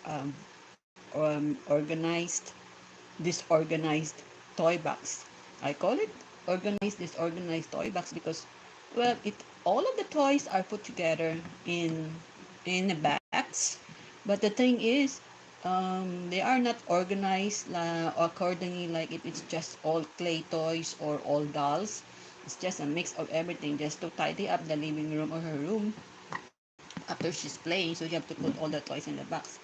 um, organized, disorganized toy box. I call it organized, disorganized toy box because, well, it all of the toys are put together in a box, but the thing is, they are not organized accordingly. Like if it's just all clay toys or all dolls, it's just a mix of everything just to tidy up the living room or her room after she's playing. So you have to put all the toys in the box.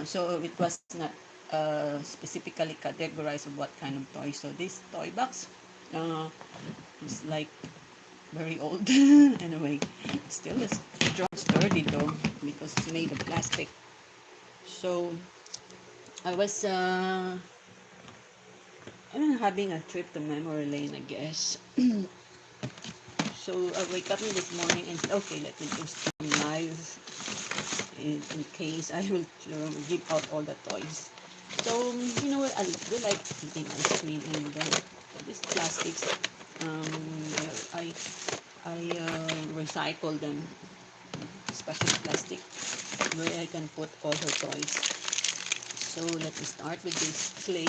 So it was not specifically categorized of what kind of toy. So this toy box uh, is like very old. Anyway, still is strong, sturdy though because it's made of plastic. So I was I'm having a trip to memory lane, I guess. So I wake up in this morning and said, okay, let me do some live in case I will give out all the toys. So, you know what, I do like eating ice cream and these plastics, I, I recycle them, special plastic, where I can put all her toys. So let me start with this clay.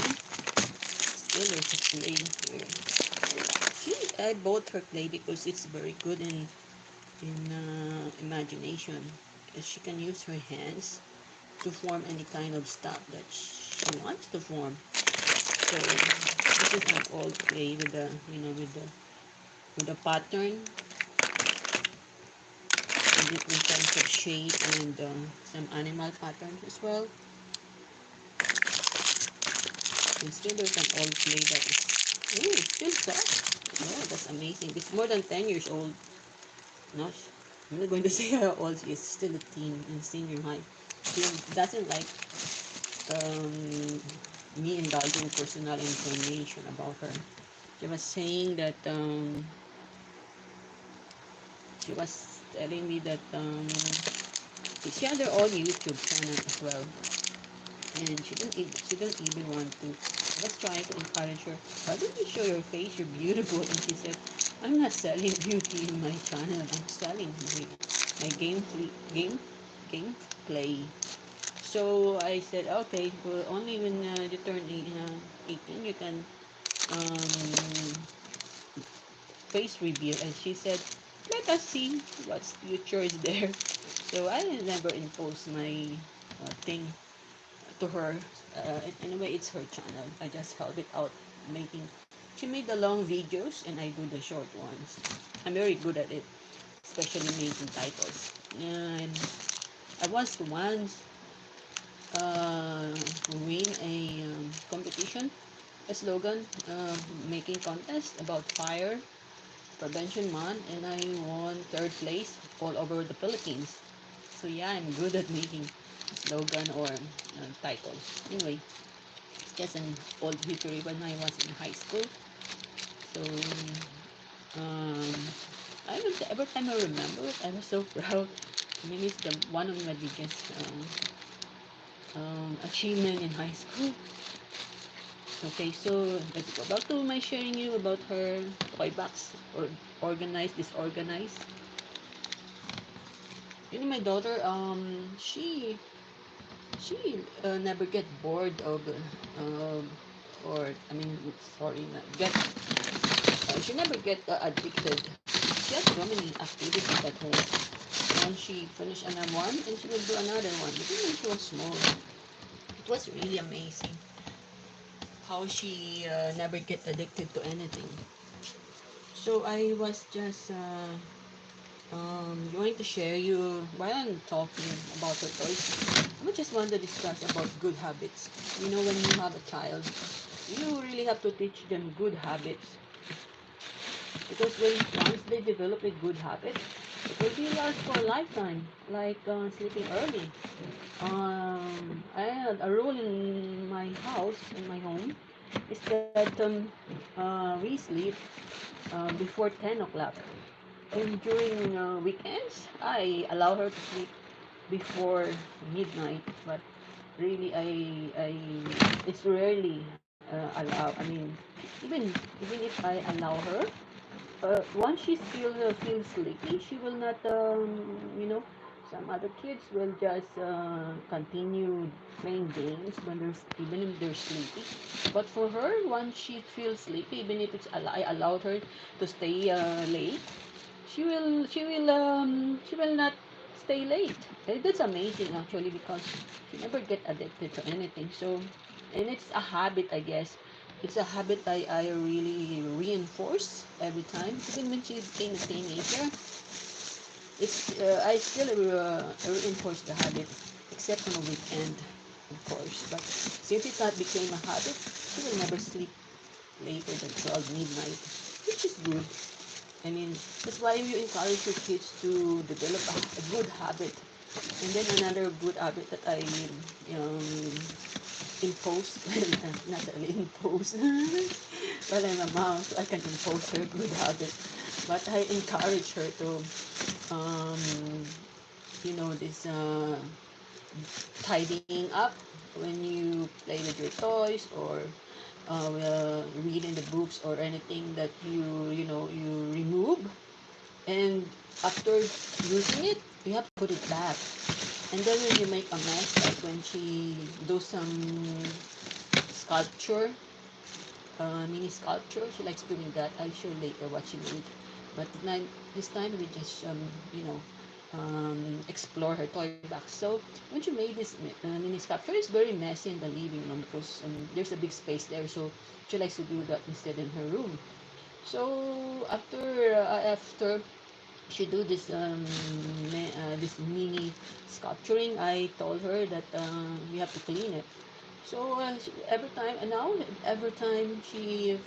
Still there's a clay here. I bought her clay because it's very good in imagination. She can use her hands to form any kind of stuff that she wants to form. So this is an old clay with the with the pattern and different kinds of shape and some animal patterns as well. And still there's an old clay that is it's still soft. Oh, that's amazing. It's more than 10 years old. No, I'm not going to say how old she is. Still a teen in senior high. She doesn't like um, me indulging personal information about her. She was saying that she was telling me that she had her own YouTube channel as well, and she didn't even want to. I was trying to encourage her. Why don't you show your face? You're beautiful. And she said, I'm not selling beauty in my channel. I'm selling my game play. So I said, okay, well, only when you turn 18, you can um, face reveal. And she said, let us see what future is there. So I never impose my thing to her. Anyway, it's her channel. I just help it out making. She made the long videos and I do the short ones. I'm very good at it, especially making titles. And I was once uh, win a competition, a slogan making contest about fire prevention month, and I won third place all over the Philippines. So yeah, I'm good at making slogan or titles. Anyway, it's just an old history when I was in high school. So um, every time I remember it, I was so proud. I mean, it's one of my biggest achievement in high school. Okay, so let's go back to my sharing you about her toy box or organized, disorganized. You know, my daughter, she never get bored of, or I mean, sorry, not get. She never get addicted. She has so many activities at home. Once she finished one, and she will do another one. Even when she was small, it was really amazing how she never get addicted to anything. So I was just going to share you while I'm talking about the toys. I just want to discuss about good habits. You know, when you have a child, you really have to teach them good habits because when once they develop a good habit, it will be yours for a lifetime. Like sleeping early. I had a rule in my house, in my home, is that we sleep before 10 o'clock. And during weekends, I allow her to sleep before midnight. But really, it's rarely allow. I mean, even if I allow her, once she still feels sleepy, she will not, you know, Some other kids will just continue playing games when even if they're sleepy. But for her, once she feels sleepy, even if I allowed her to stay late, she will not stay late. That's amazing actually, because she never get addicted to anything. So, and it's a habit, I guess. It's a habit I really reinforce every time. Even when she became a teenager, I still reinforce the habit, except on a weekend, of course. But since it not became a habit, she will never sleep later than 12 midnight, which is good. I mean, that's why you encourage your kids to develop a good habit. And then another good habit that I um, impose, not really impose, well, I'm a mom, so I can impose her good habit. But I encourage her to, um, this tidying up when you play with your toys, or read in the books, or anything that you remove, and after using it, you have to put it back. And then when you make a mess, like when she do some sculpture, mini sculpture, she likes doing that. I'll show later what she made. But this time we just explore her toy box. So when she made this mini sculpture, it's very messy in the living room, because there's a big space there. So she likes to do that instead in her room. So after she do this mini sculpturing, I told her that we have to clean it. So every time she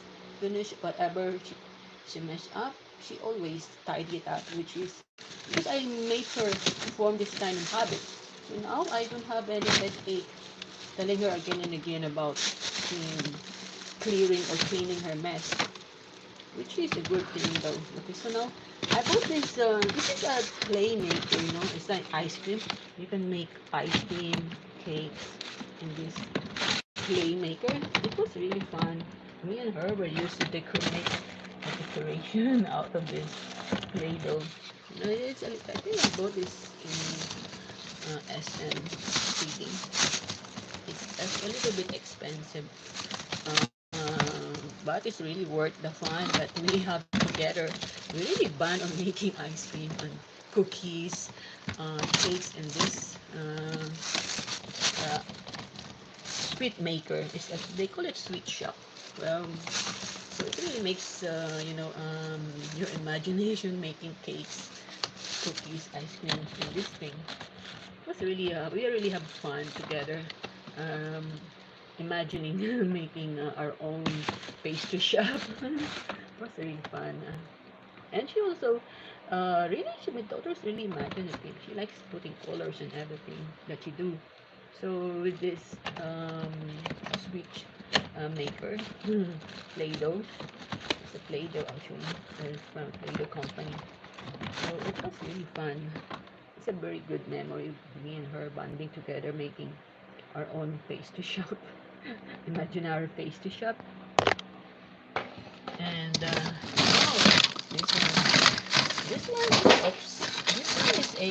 finish whatever she messed up, she always tidy it up, which is because I made her form this kind of habit. So now I don't have any headache telling her again and again about um, clearing or cleaning her mess, which is a good thing though. Okay, so now I bought this is a clay maker, it's like ice cream. You can make ice cream, cakes in this clay maker. It was really fun. Me and her were used to decorate a decoration out of this clay dough. I think I bought this in SM CD. It's a little bit expensive, but it's really worth the fun that we have together. We really bond on making ice cream and cookies, cakes, and this uh, sweet maker. They call it sweet shop. Well, so it really makes your imagination making cakes, cookies, ice cream, and this thing. It was really we really have fun together. Um, Imagining making our own pastry shop. It was really fun. And she also, my daughter's really imaginative. She likes putting colors and everything that she do. So with this switch maker, Play-Doh, it's a Play-Doh actually, it's from Play-Doh company. So it was really fun. It's a very good memory, me and her bonding together, making our own pastry shop, imaginary pastry shop. And this one, oops, this one is a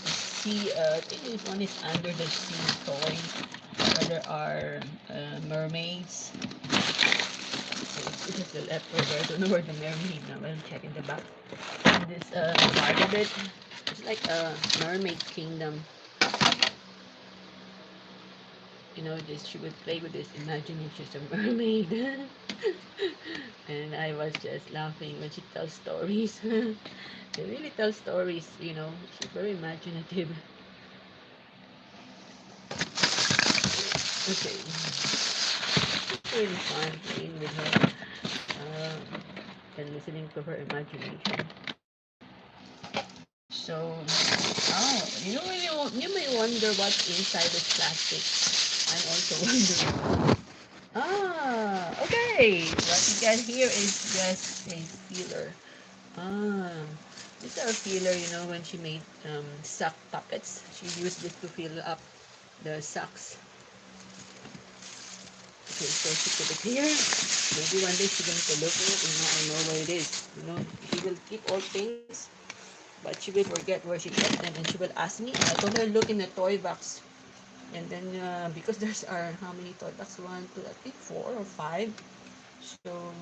sea. I think this one is under the sea toy, where there are mermaids. So it's just the leftover. I don't know where the mermaid now. I'm checking the back. And this part of it, it's like a mermaid kingdom. Just she would play with this, imagining she's a mermaid. And I was just laughing when she tells stories. She really tells stories, she's very imaginative. Okay, it's really fun playing with her, and listening to her imagination. So, you may wonder what's inside this plastic. I'm also wondering. Okay. What you got here is just a filler. Ah, these are filler, when she made sock puppets. She used this to fill up the socks. Okay, so she put it here. Maybe one day she's going to look at it and now I know where it is. You know, she will keep all things, but she will forget where she kept them and she will ask me. I told her, look in the toy box. And then, because there's how many toy box? One, two, I think 4 or 5. So,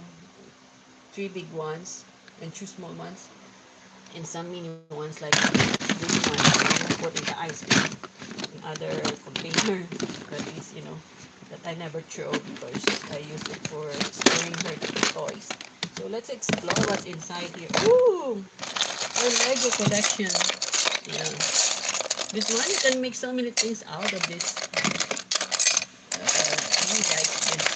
3 big ones and 2 small ones. And some mini ones like this one. I put in the ice cream in other container that is, that I never throw because I use it for storing her toys. So let's explore what's inside here. Ooh, our Lego collection. Yeah, this one you can make so many things out of this. I like this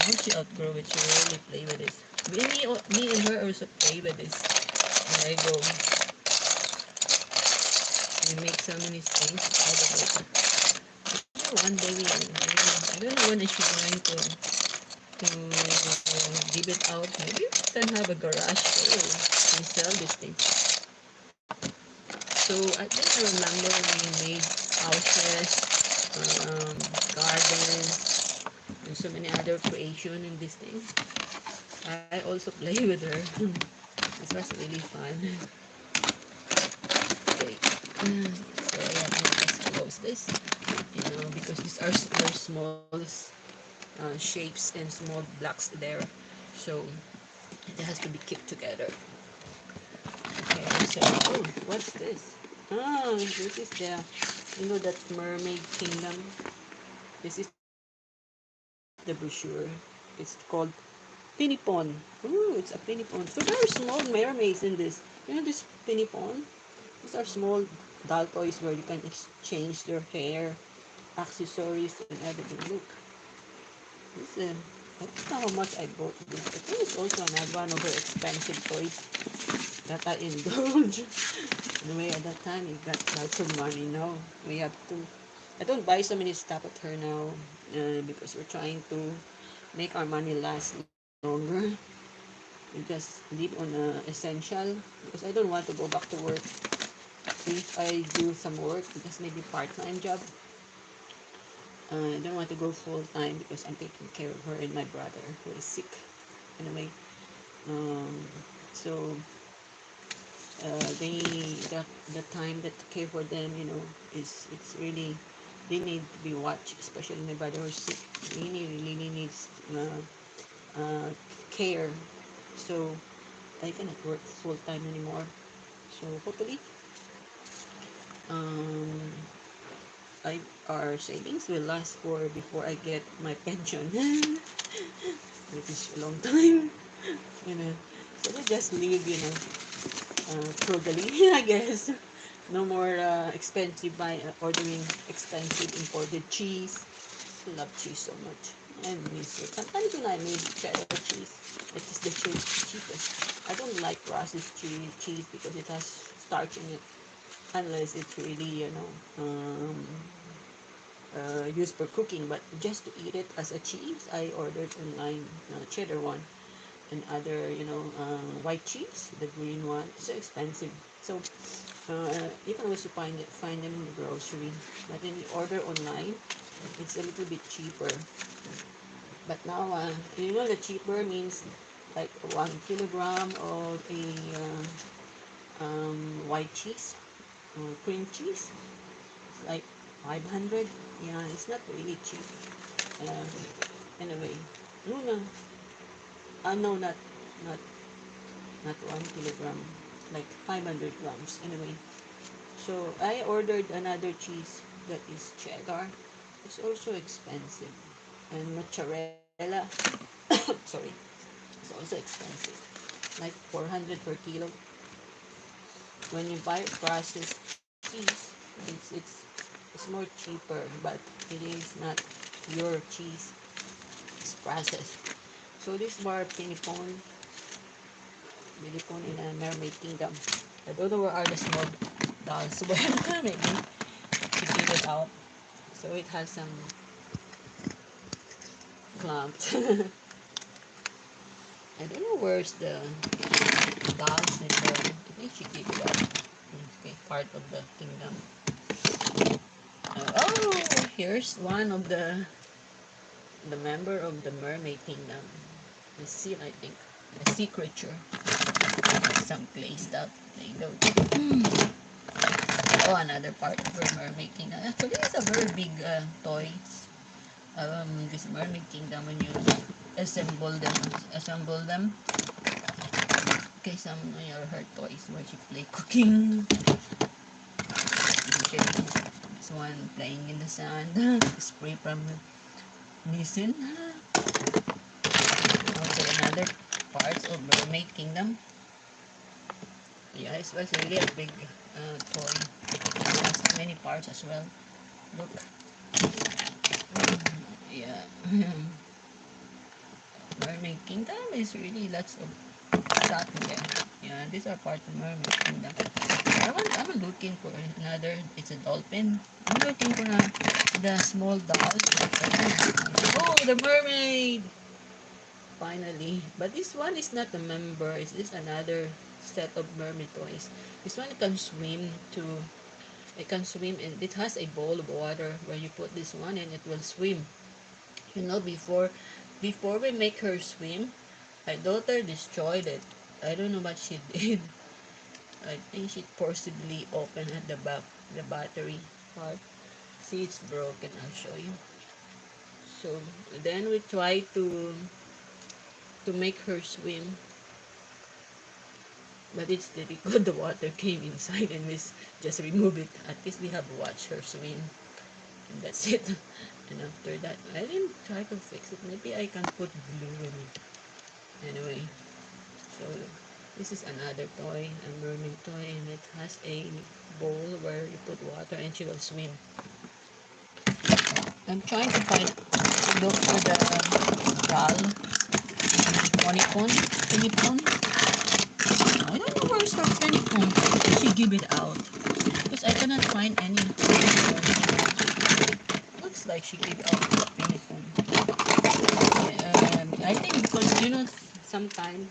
once she outgrow it, she will really play with this. Me and her also play with this Lego. We make so many things out of it. One day I don't know when is she going to give it out. Maybe we can have a garage sale and sell this thing. So I think I remember when we made houses, gardens, and so many other creation in this thing. I also play with her. This was really fun. Okay. So yeah, I'll just close this. Because these are very small shapes and small blocks there. So it has to be kept together. Okay, so what's this? This is that mermaid kingdom. This is the brochure. It's called Pinipon. Ooh, it's a Pinipon. So there are small mermaids in this. This Pinipon? These are small doll toys where you can exchange their hair, accessories, and everything. Look, this I don't know how much I bought this. I think it's also another one of her expensive toys that I indulge. Anyway, at that time, we got lots of money. Now, we have to... I don't buy so many stuff at her now because we're trying to make our money last longer. We just live on essential because I don't want to go back to work. If I do some work, just maybe part-time job, I don't want to go full-time because I'm taking care of her and my brother who is sick. Anyway, so they the time that to care for them, it's really, they need to be watched, especially my brother who's sick. Really needs care. So I cannot work full-time anymore. So hopefully, um, our savings will last for before I get my pension. Which is a long time. you know. So we just live, frugally, I guess. No more expensive by ordering expensive imported cheese. I love cheese so much. And miss it. Sometimes when I make cheddar cheese, it is the cheapest. I don't like processed cheese because it has starch in it. Unless it's really, used for cooking. But just to eat it as a cheese, I ordered online cheddar one and other, white cheese, the green one. So expensive. So you can also find them in the grocery. But when you order online, it's a little bit cheaper. But now, the cheaper means like 1 kilogram of a white cheese, cream cheese. It's like 500. Yeah, it's not really cheap. Uh, anyway, no, no, not not 1 kilogram, like 500 grams. Anyway, so I ordered another cheese that is cheddar. It's also expensive, and mozzarella. Sorry, it's also expensive, like 400 per kilo. When you buy processed cheese, it's more cheaper, but it is not your cheese. It's processed. So this bar Pinipon in a mermaid kingdom. I don't know where are the small dolls. Well, maybe to give it out. So it has some clumps. I don't know where's the dolls in there. I think she gave it out. Okay, part of the kingdom. Oh, here's one of the member of the mermaid kingdom. The seal, I think. The sea creature. Some clay stuff. Play-doh. Oh, another part of her mermaid kingdom. Actually, it's a very big toy. This mermaid kingdom, when you assemble them. Okay, some of her toys where she play cooking. Okay, this one playing in the sand. Spray from Nissin. Also another parts of mermaid kingdom. Yeah, it was really a big toy. It has many parts as well. Look. Yeah. Mermaid Kingdom is really lots of stuff there. Yeah, these are part of Mermaid Kingdom. I'm looking for another. It's a dolphin. I'm looking for the small dolls. Oh, the mermaid! Finally. But this one is not a member. It's just another set of mermaid toys. This one can swim to. It can swim and it has a bowl of water where you put this one and it will swim. You know, before we make her swim, my daughter destroyed it. I don't know what she did. I think she forcibly opened at the back, the battery part. See, it's broken. I'll show you. So then we try to make her swim, but it's difficult. The water came inside, and we just remove it. At least we have watched her swim, and that's it. And after that, I didn't try to fix it. Maybe I can put glue in it. Anyway, so this is another toy, a mermaid toy, and it has a bowl where you put water and she will swim. I'm trying to look for the doll, Ponipon. I don't know where's her Ponipon. Did she give it out? Because I cannot find any. Looks like she gave out the Ponipon. I think because sometime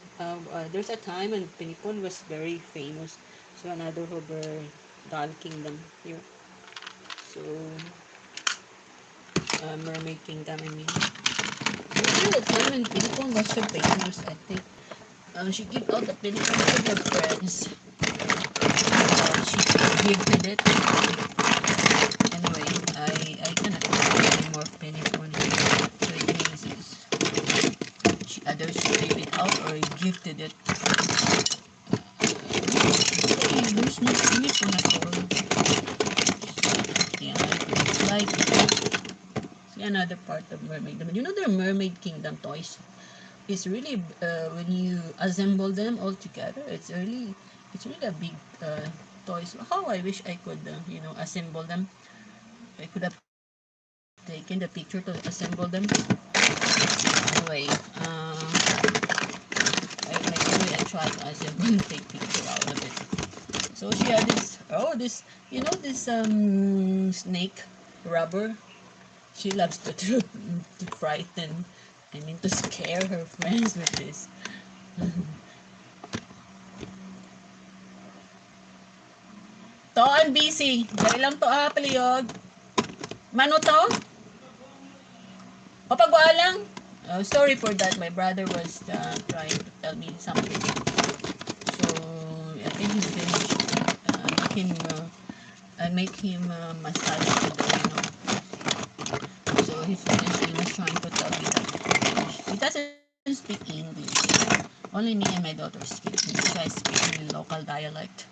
there's a time when Pinipon was very famous. So another of her doll kingdom here. So mermaid kingdom, I mean. During the time when Pinipon was so famous, I think she gave out the Pinipon to her friends. She gifted it. Anyway, I cannot find any more Pinipon. So it means either she gave it out or gifted it. There's no Pinipon at all. Yeah, it's like another part of mermaid. You know the mermaid kingdom toys. It's really when you assemble them all together, it's really a big toys. How I wish I could assemble them. I could have taken the picture to assemble them. Anyway, I try to assemble and take picture out of it. So she had this snake rubber. She loves to frighten, I mean to scare her friends with this. To, I'm busy. Dali lang to paliyog. Mano to? O pagwa lang. Sorry for that. My brother was trying to tell me something. So, I think he's finished. I make him massage today. So he's finished and was trying to tell me that he doesn't speak English. Only me and my daughter speak English. I speak in local dialect.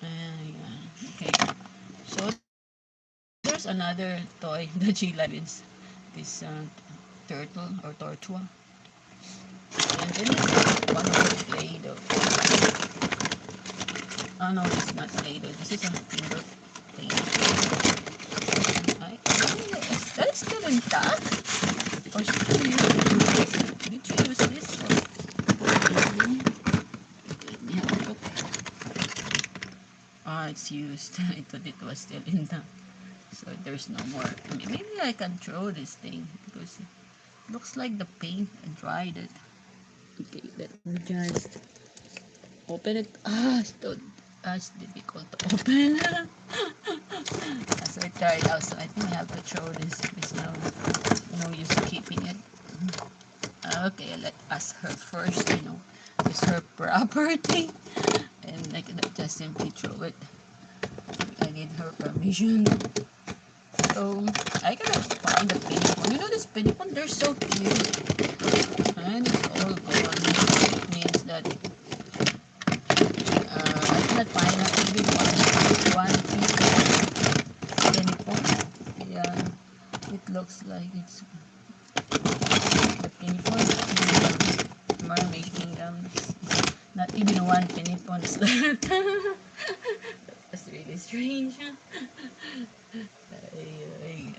Yeah. Okay. So there's another toy that she likes. This turtle or tortua. And then it's one of the Play-Doh. Oh no, it's not Play-Doh. This is a finger Play-Doh. Is that still intact? Or should you did you use this? Let me have a look. Ah, it's used. I thought it was still intact. So there's no more. I mean, maybe I can throw this thing because it looks like the paint dried it. Okay, let me just open it. It's difficult to open. So I tried out. So I think I have to throw this. There's no use keeping it. Okay, let ask her first. It's her property, and I cannot just simply throw it. I need her permission. So I cannot find the pinipon. This pinipon, they're so cute, and it's all gone. It means that I cannot find even one piece of pinipon. Yeah, it looks like it's the pinipon. Mermaid Kingdom. Not even one pinipon is there. That's really strange.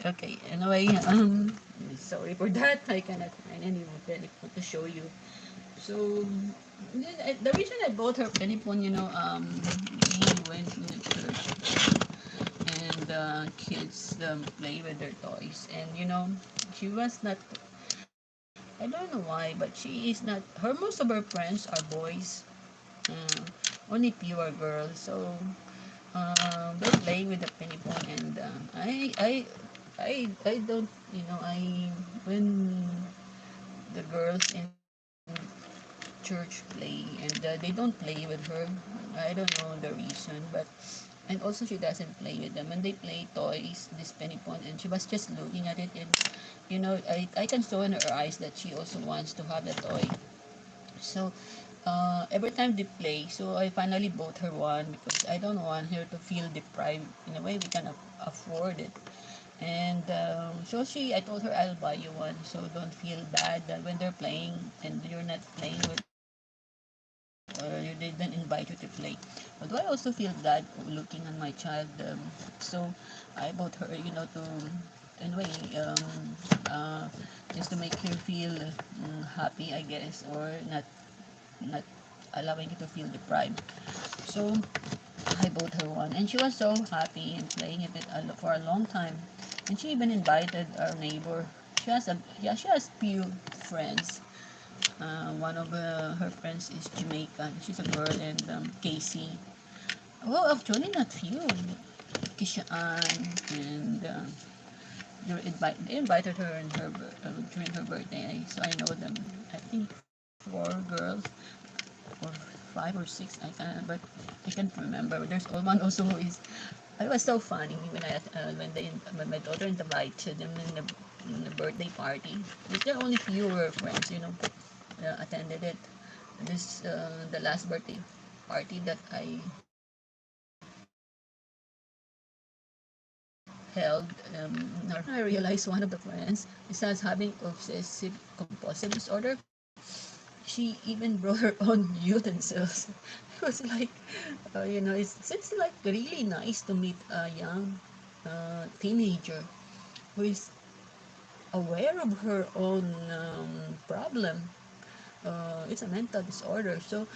Okay, anyway, sorry for that. I cannot find any more penipon to show you. So, the reason I bought her penipon, we went to the church and kids play with their toys. And, she was not, I don't know why, but she is not, most of her friends are boys, uh, only pure girls. So, they're playing with the penipon, and I don't, when the girls in church play and they don't play with her. I don't know the reason, but and also she doesn't play with them. When they play toys, this penipon, and she was just looking at it, and I can saw in her eyes that she also wants to have the toy. So every time they play, so I finally bought her one because I don't want her to feel deprived. In a way, we can afford it. And so I told her I'll buy you one, so don't feel bad that when they're playing and you're not playing with, or they didn't invite you to play. Although I also feel bad looking on my child, so I bought her, to anyway, just to make her feel happy, I guess, or not allowing you to feel deprived. So I bought her one, and she was so happy and playing it for a long time. And she even invited our neighbor. She has few friends. One of her friends is Jamaican. She's a girl, and Casey. Well, actually, not few. Kisha Ann, and they invited her in during her birthday. So I know them. I think four girls or five or six. But I can't remember. There's one also who is. It was so funny when my daughter invited them in the birthday party. There only fewer friends, attended it. The last birthday party that I held. I realized one of the friends, besides having obsessive compulsive disorder, she even brought her own utensils. It was like, it's like really nice to meet a young teenager who is aware of her own problem. It's a mental disorder, so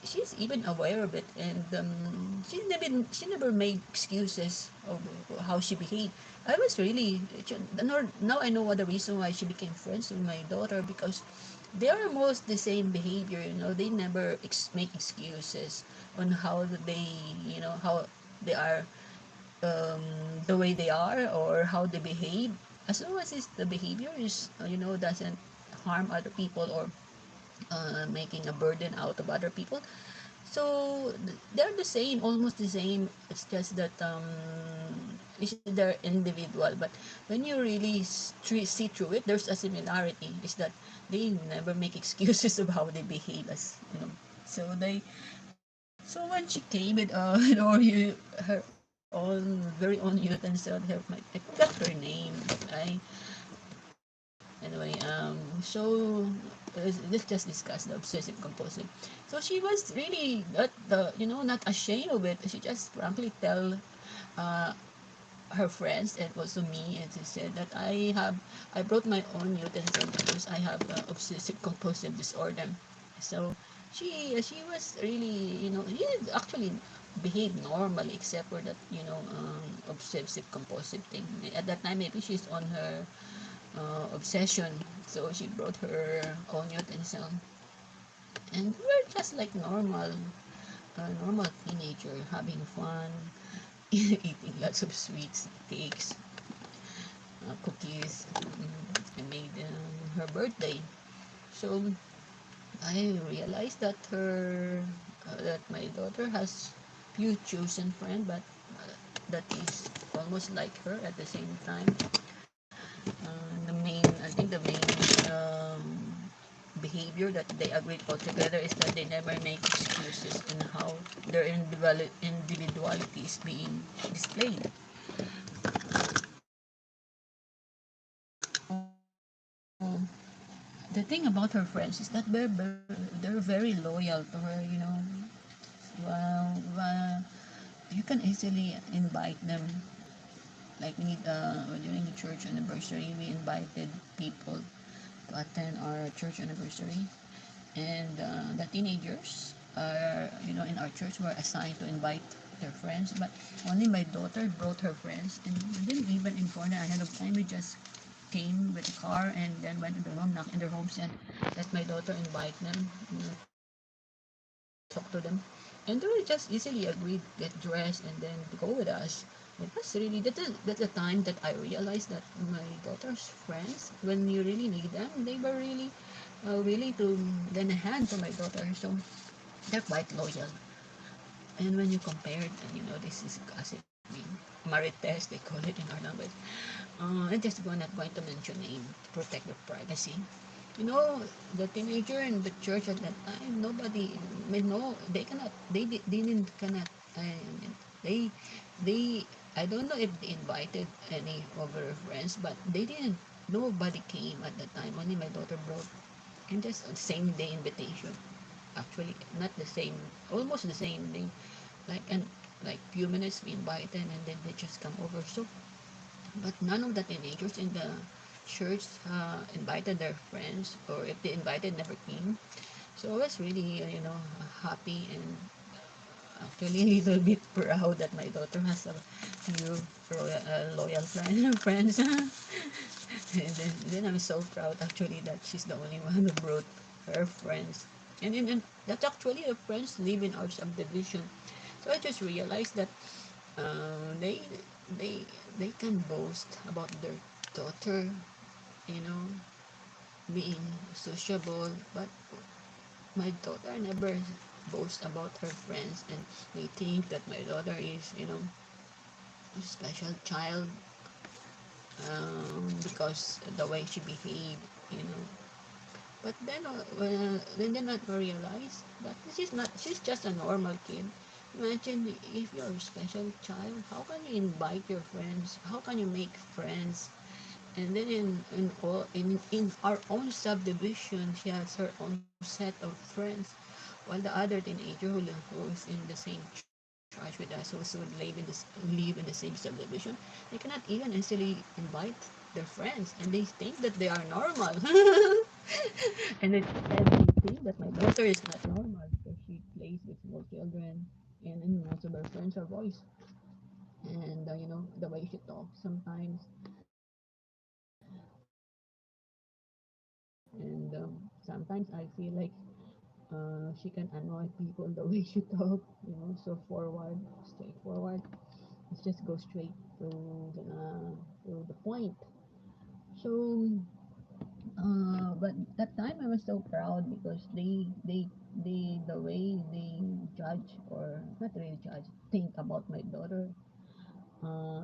she's even aware of it, and she never made excuses of how she behaved. I was really now I know what the reason why she became friends with my daughter, because they are almost the same behavior. They never make excuses on how they how they are, um, the way they are, or how they behave, as long as the behavior is doesn't harm other people, or making a burden out of other people. So they're the same, almost the same. It's just that they're individual. But when you really see through it, there's a similarity. Is that they never make excuses of how they behave, as So so when she came with her own very own utensil, I forgot her name. I Anyway, let's just discuss the obsessive compulsive. So she was really not ashamed of it. She just frankly tell uh, her friends and also me, and she said that I brought my own utensil because I have obsessive compulsive disorder. So she was really, she actually behaved normally, except for that obsessive compulsive thing. At that time, maybe she's on her obsession. So she brought her own utensil, and we were just like normal teenager having fun, eating lots of sweets, cakes, cookies. I made her birthday. So I realized that that my daughter has few chosen friend, but that is almost like her at the same time. I think the main behavior that they agreed altogether is that they never make excuses on how their individuality is being displayed. So the thing about her friends is that they're very loyal to her. Well, you can easily invite them. Like during the church anniversary, we invited people to attend our church anniversary, and the teenagers are in our church were assigned to invite their friends, but only my daughter brought her friends, and we didn't even inform them ahead of time. We just came with a car and then went to their home, knocked in their homes, and let my daughter invite them, talk to them, and they will just easily agreed, get dressed, and then go with us. It was really that's the time that I realized that my daughter's friends, when you really need them, they were really willing to lend a hand to my daughter. So they're quite loyal. And when you compare it, and this is gossiping, marites, they call it in our language. I'm just not going to mention name to protect their privacy. You know, the teenager in the church at that time, nobody, no, they cannot, they didn't, cannot, they, they, I don't know if they invited any of her friends, but they didn't, nobody came at that time, only my daughter brought, and just same day invitation. Actually, not the same, almost the same day, and like few minutes we invited and then they just come over. So but none of the teenagers in the church invited their friends, or if they invited, never came. So I was really, happy and actually a little bit proud that my daughter has a few loyal friends. And then I'm so proud actually that she's the only one who brought her friends. And that actually her friends live in our subdivision. So I just realized that they they they can boast about their daughter, you know, being sociable, but my daughter never boasts about her friends, and they think that my daughter is, a special child because the way she behaved, you know. But then they not realize that she's just a normal kid. Imagine if you're a special child, how can you invite your friends? How can you make friends? And then in our own subdivision, she has her own set of friends, while the other teenager who is in the same church with us, who would live in the same subdivision, they cannot even easily invite their friends, and they think that they are normal. And they think that my daughter is not normal because she plays with small children, and then most of her friends are boys. And the way she talks sometimes, and sometimes I feel like she can annoy people the way she talk, so forward, straightforward. Let's just go straight to the point. So, but that time I was so proud because the way they judge, or not really judge, think about my daughter.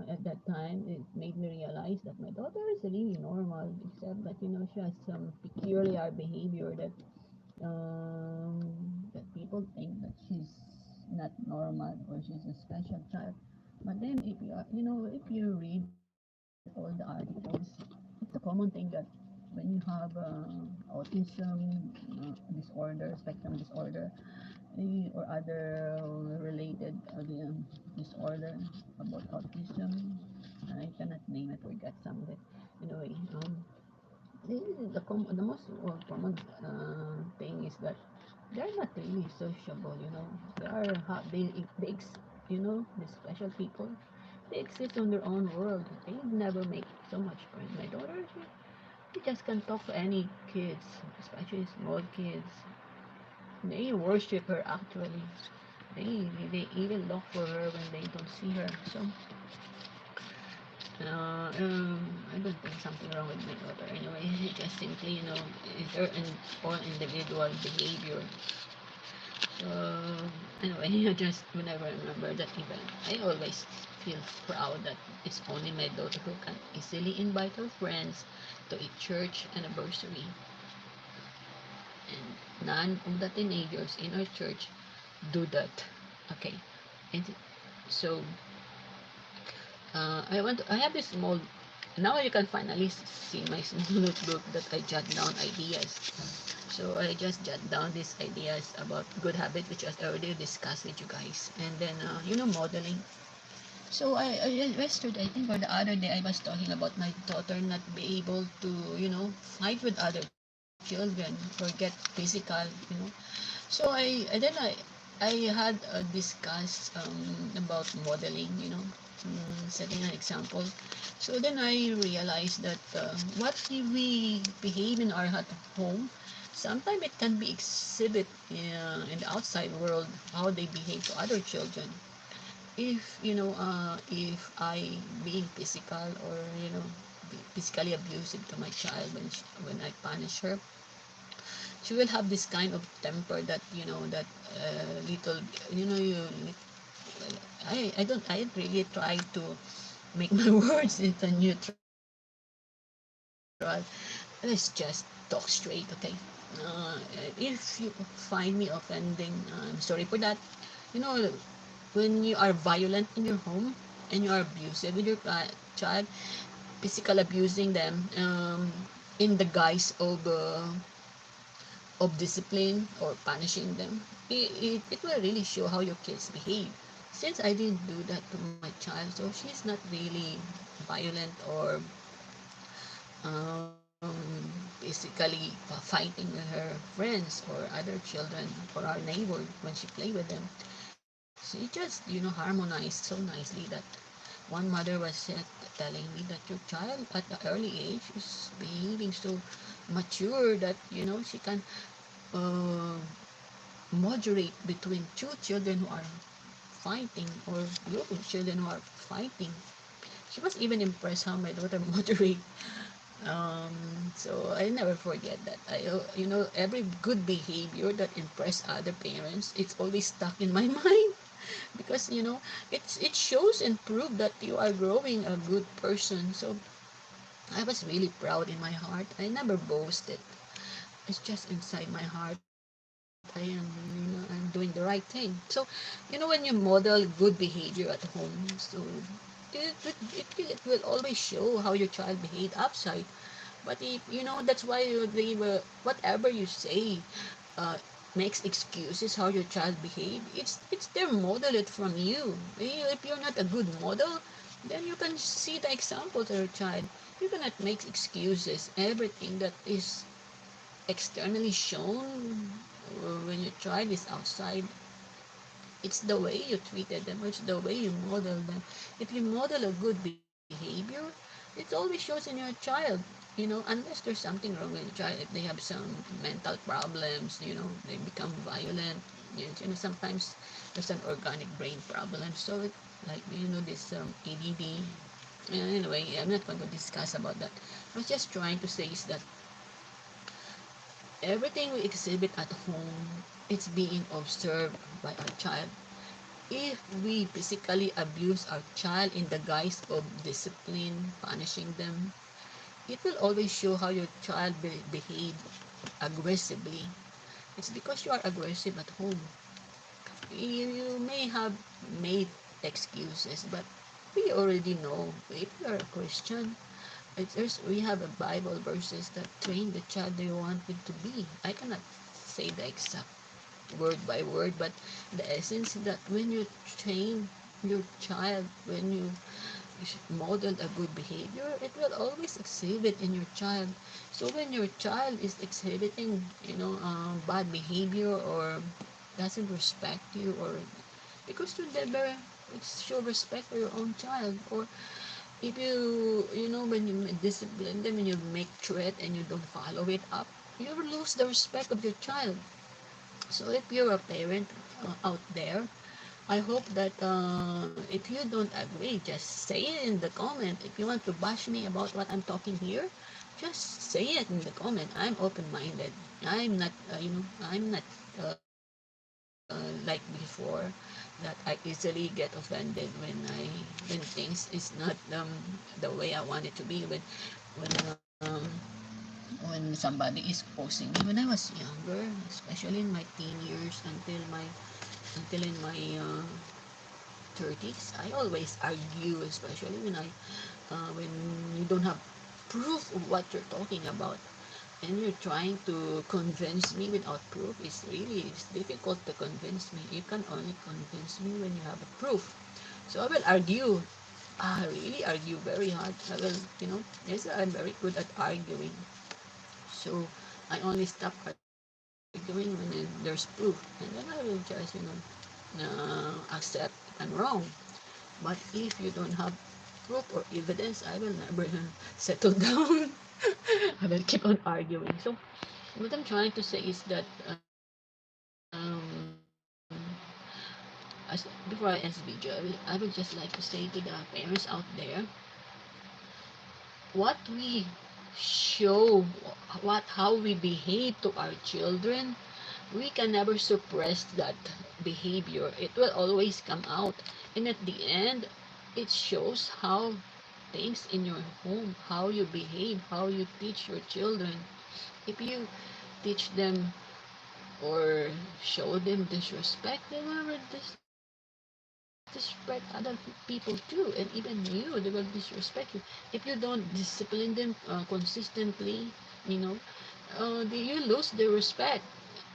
At that time, it made me realize that my daughter is really normal, except that she has some peculiar behavior um, that people think that she's not normal or she's a special child. But then, if you read all the articles, it's a common thing that when you have autism disorder, spectrum disorder, or other related disorder about autism, I cannot name it, forget some of it. Anyway, the most common thing is that they're not really sociable. They are the special people. They exist on their own world. They never make so much friends. My daughter, she just can talk to any kids, especially small kids. They worship her actually. They even look for her when they don't see her. So I don't think something wrong with my daughter. Anyway, just simply, is her own individual behavior. So anyway, just whenever I remember that event, I always feel proud that it's only my daughter who can easily invite her friends to a church anniversary, and none of the teenagers in our church do that. Okay, and so I have this small. Now you can finally see my small notebook that I jot down ideas. So I just jot down these ideas about good habit, which I already discussed with you guys, and then modeling. So yesterday, I think, or the other day, I was talking about my daughter not be able to fight with other children or get physical. So I had discussed about modeling, setting an example. So then I realized that what we behave in our at home, sometimes it can be exhibit in the outside world how they behave to other children. If I being physical or physically abusive to my child when I punish her, she will have this kind of temper that that little you know you I really try to make my words into neutral. Let's just talk straight, okay? If you find me offending, I'm sorry for that. When you are violent in your home and you are abusive with your child, physical abusing them, in the guise of discipline or punishing them, it will really show how your kids behave. Since I didn't do that to my child, so she's not really violent or basically fighting with her friends or other children or our neighbor when she play with them. She just harmonized so nicely that one mother was telling me that your child at the early age is behaving so mature that she can uh, moderate between two children who are fighting or group of children who are fighting. She was even impressed how my daughter moderate. Um, so I never forget that. Every good behavior that impress other parents, it's always stuck in my mind because it shows and prove that you are growing a good person. So I was really proud in my heart. I never boasted. It's just inside my heart. I'm doing the right thing. So when you model good behavior at home, so it will always show how your child behaved outside. But if that's why they were whatever you say, uh, makes excuses how your child behave. It's their model it from you. If you're not a good model, then you can see the example to your child. You cannot make excuses. Everything that is externally shown when your child is outside, it's the way you treated them, it's the way you model them. If you model a good behavior, it always shows in your child. Unless there's something wrong with your child, if they have some mental problems, they become violent. Sometimes there's an organic brain problem. So like this ADD. Anyway, I'm not going to discuss about that. I was just trying to say is that everything we exhibit at home, it's being observed by our child. If we physically abuse our child in the guise of discipline, punishing them, it will always show how your child behave aggressively. It's because you are aggressive at home. You may have made excuses, but we already know if you are a Christian, we have a Bible verses that train the child they want it to be. I cannot say the exact word by word, but the essence is that when you train your child, when you model a good behavior, it will always exhibit in your child. So when your child is exhibiting, bad behavior or doesn't respect you, or because you never show respect for your own child, or if when you discipline them and you make threat and you don't follow it up, you will lose the respect of your child. So if you're a parent, out there. I hope that if you don't agree, just say it in the comment. If you want to bash me about what I'm talking here, just say it in the comment. I'm open-minded. I'm not, like before, that I easily get offended when things is not the way I want it to be. When when somebody is posing me. When I was younger, especially in my teen years until in my 30s, I always argue, especially when you don't have proof of what you're talking about, and you're trying to convince me without proof. It's difficult to convince me. You can only convince me when you have a proof. So I will argue. I really argue very hard. I will, yes, I'm very good at arguing. So I only stop arguing when there's proof, and then I will just, accept I'm wrong. But if you don't have proof or evidence, I will never settle down. I will keep on arguing. So what I'm trying to say is that before I end this video, I would just like to say to the parents out there, what we show, how we behave to our children, we can never suppress that behavior. It will always come out. And at the end, it shows how things in your home, how you behave, how you teach your children. If you teach them or show them disrespect, they will disrespect other people too, and even you, they will disrespect you. If you don't discipline them consistently, you know, you lose their respect,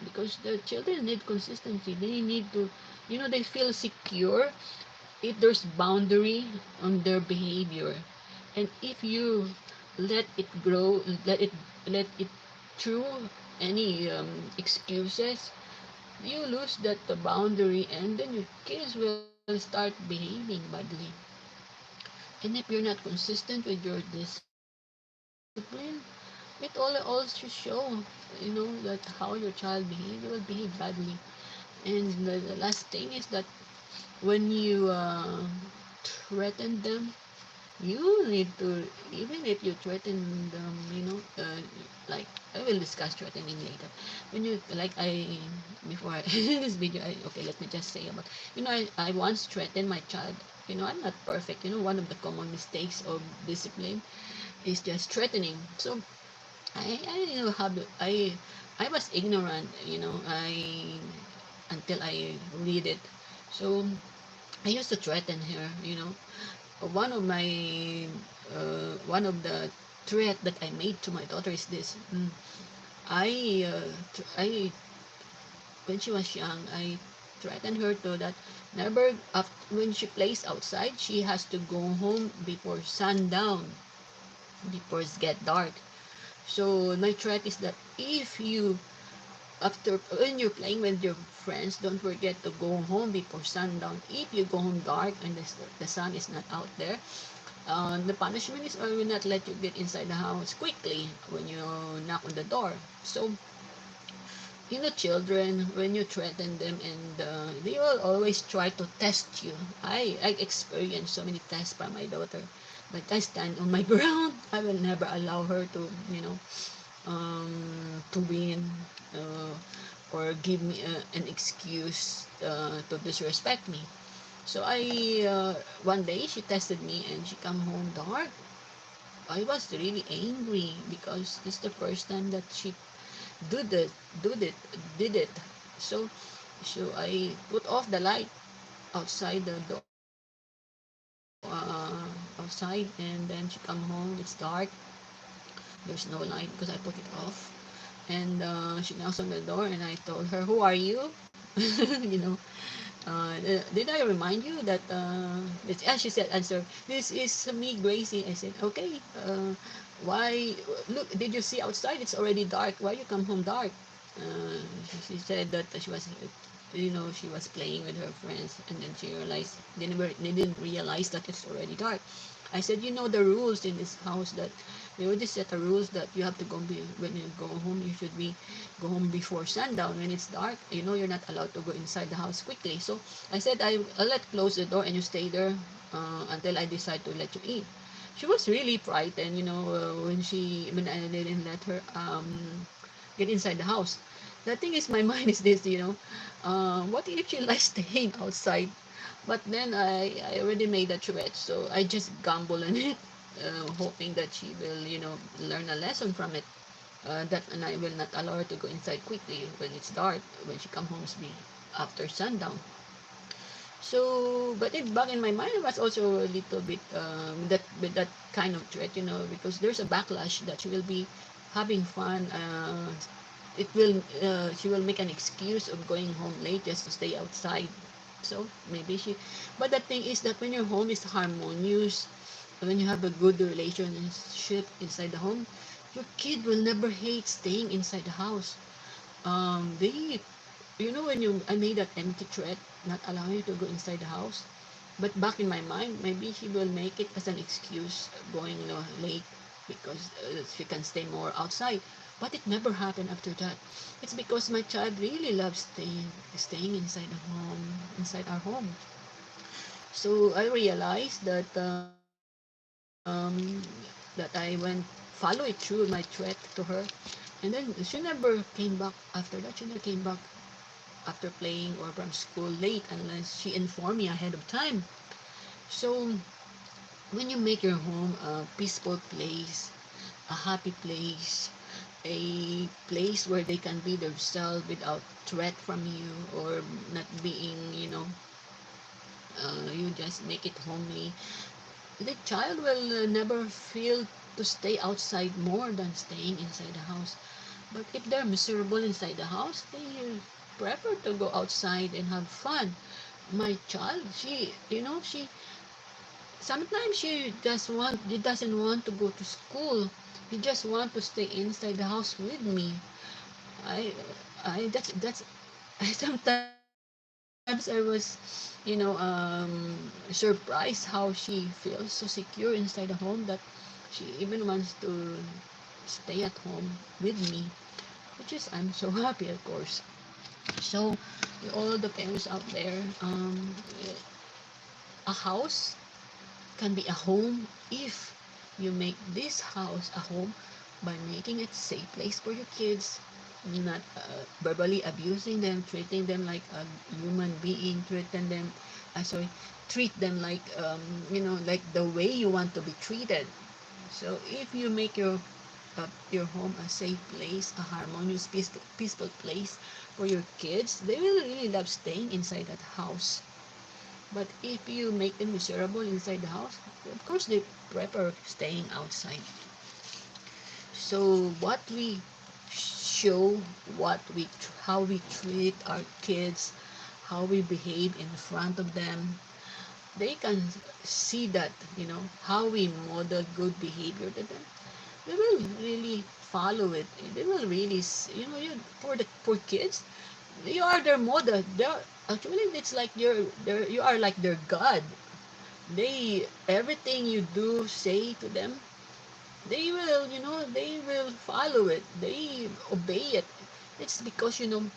because the children need consistency. They need to, they feel secure if there's boundary on their behavior. And if you let it grow, let it through any excuses, you lose that boundary, and then your kids will start behaving badly. And if you're not consistent with your discipline, it also show, that how your child behave. They will behave badly. And the last thing is that when you threaten them, you need to, even if you threaten them, like, I will discuss threatening later. When you, like, before I end this video, okay, let me just say about, I once threatened my child. I'm not perfect. One of the common mistakes of discipline is just threatening. So I didn't know how to, I was ignorant, until I read it. So I used to threaten her. One of the threat that I made to my daughter is this. I When she was young, I threatened her to that never, when she plays outside, she has to go home before sundown, before it get dark. So my threat is that if you, after, when you're playing with your friends, don't forget to go home before sundown. If you go home dark and the sun is not out there, the punishment is, I will not let you get inside the house quickly when you knock on the door. So, children, when you threaten them, and they will always try to test you. I experienced so many tests by my daughter, but I stand on my ground. I will never allow her to, to win, or give me an excuse to disrespect me. So one day she tested me and she come home dark. I was really angry because it's the first time that she did it, did it, did it. So, so I put off the light outside the door, outside, and then she come home. It's dark. There's no light because I put it off. And she knocks on the door, and I told her, "Who are you?" you know, did I remind you that she said, answer, this is me, Gracie. I said, okay, why, look, did you see outside? It's already dark. Why you come home dark? She said that she was, she was playing with her friends, and then she realized, they didn't realize that it's already dark. I said, you know the rules in this house, that They already set the rules that you have to when you go home, you should be go home before sundown. When it's dark, you're not allowed to go inside the house quickly. So I said I'll let close the door and you stay there until I decide to let you in. She was really frightened, when I didn't let her get inside the house. The thing is, my mind is this, what if she likes staying outside? But then I already made a threat, so I just gamble on it, hoping that she will, learn a lesson from it. And I will not allow her to go inside quickly when it's dark, when she comes home after sundown. So, but back in my mind, it was also a little bit that with that kind of threat, because there's a backlash that she will be having fun. She will make an excuse of going home late just to stay outside. So maybe but the thing is that when your home is harmonious, when you have a good relationship inside the home, your kid will never hate staying inside the house. They when I made that empty threat, not allowing you to go inside the house. But back in my mind, maybe she will make it as an excuse going late because she can stay more outside. But it never happened after that. It's because my child really loves staying inside the home, inside our home. So I realized that I follow it through my threat to her, and then she never came back after that. She never came back after playing or from school late unless she informed me ahead of time. So when you make your home a peaceful place, a happy place, a place where they can be themselves without threat from you or not being, you just make it homely, the child will never feel to stay outside more than staying inside the house. But if they're miserable inside the house, they prefer to go outside and have fun. My child, she sometimes she doesn't want to go to school. She just want to stay inside the house with me. I I that's I sometimes I was, surprised how she feels so secure inside the home that she even wants to stay at home with me, which is I'm so happy, of course. So, to all the parents out there, a house can be a home if you make this house a home by making it safe place for your kids, not verbally abusing them, treating them like a human being, treat them like like the way you want to be treated. So if you make your home a safe place, a harmonious, peaceful place for your kids, they will really love staying inside that house. But if you make them miserable inside the house, of course they prefer staying outside. So what we show, how we treat our kids, how we behave in front of them, they can see that, how we model good behavior to them. They will really follow it. They will really, for kids, you are their model. Actually, it's like you are like their god. They everything you do say to them, they will follow it. They obey it. It's because you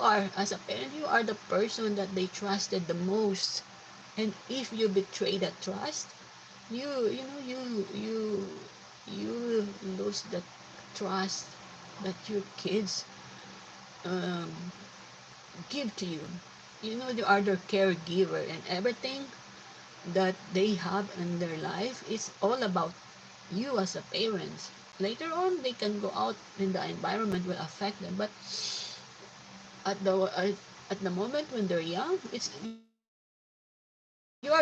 are, as a parent, you are the person that they trusted the most. And if you betray that trust, you you know you lose the trust that your kids um, give to you. You are their caregiver, and everything that they have in their life is all about you as a parent. Later on, they can go out in the environment will affect them, but at the moment when they're young, it's you are the most influential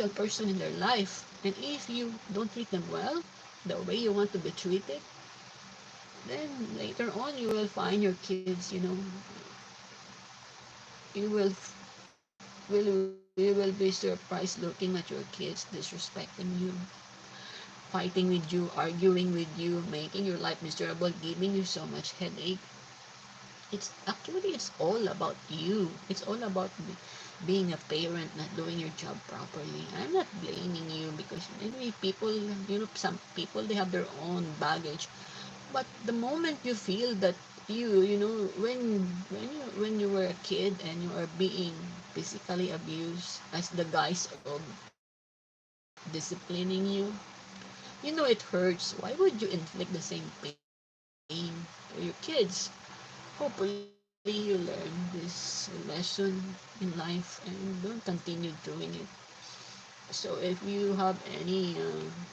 person in their life. And if you don't treat them well, the way you want to be treated, then later on you will find your kids, you will be surprised looking at your kids disrespecting you, fighting with you, arguing with you, making your life miserable, giving you so much headache. it's all about you. It's all about being a parent, not doing your job properly. I'm not blaming you because anyway, people, some people they have their own baggage. But the moment you feel that when you were a kid and you are being physically abused as the guise of disciplining you know it hurts. Why would you inflict the same pain to your kids? Hopefully you learn this lesson in life and don't continue doing it. So if you have any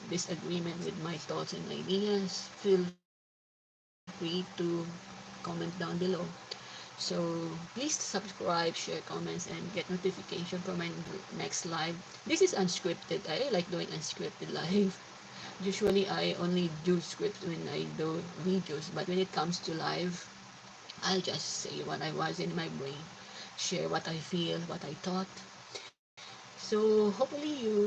disagreement with my thoughts and ideas, feel free to comment down below. So please subscribe, share comments, and get notification for my next live. This is unscripted. I like doing unscripted live. Usually I only do scripts when I do videos, but when it comes to live, I'll just say what I was in my brain, share what I feel, what I thought. So hopefully you